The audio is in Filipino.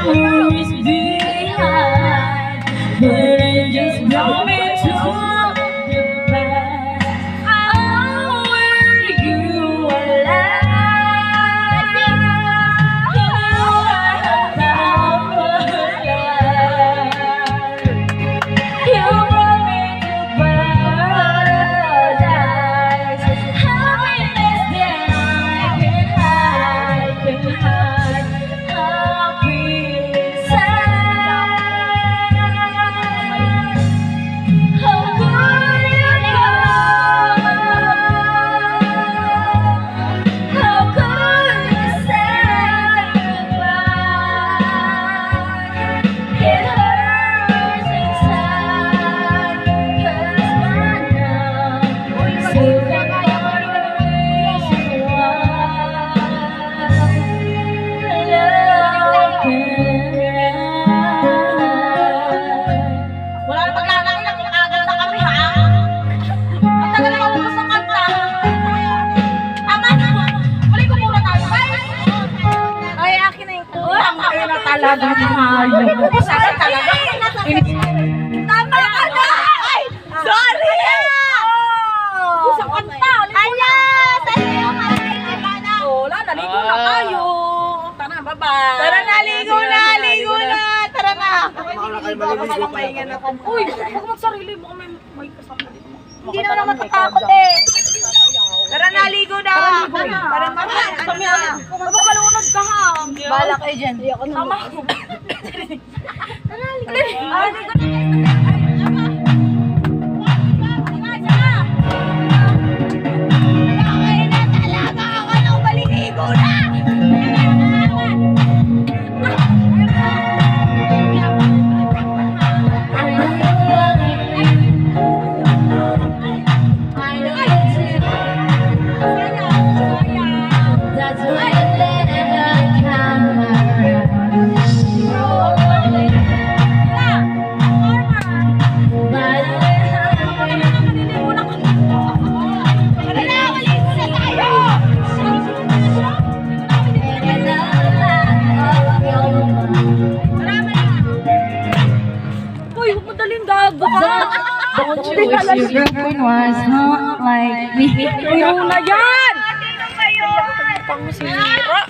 memories behind, but I just don't mean to look back. Oh, where you are lying, you are you brought me to paradise, happiness that I can hide, happy inside. How could you go? How could you say goodbye? It hurts inside, 'cause by now still got no reason why love can Wala na maglalaki ng agad na kami, ha? Ang tagal na ubos ng kanta. Tama na. Balik ko muna tayo. Bye! Ay, akin na yung kuha. Ang kayo na talaga. Ubos agad talaga. Tama ka na! Ay! Sorry! Ubos ang kanta. Ala! Saan yung kanta? Wala, naligo na tayo. Tara, bye-bye. Tara na, ligo na, ligo na. Tara na. Uy, huwag magsarili mo kami may kasama dito. Hindi na naman matatakot eh. Tara na, ligo na. Tara na. Kami na. Huwag malunod ka ha. Bala kayo dyan. Tama. Tara, ligo na. Ligo na. Uy, huwag madaling gago ka. Don't you wish your girlfriend was not like me? Uy, na yan! Pang sira.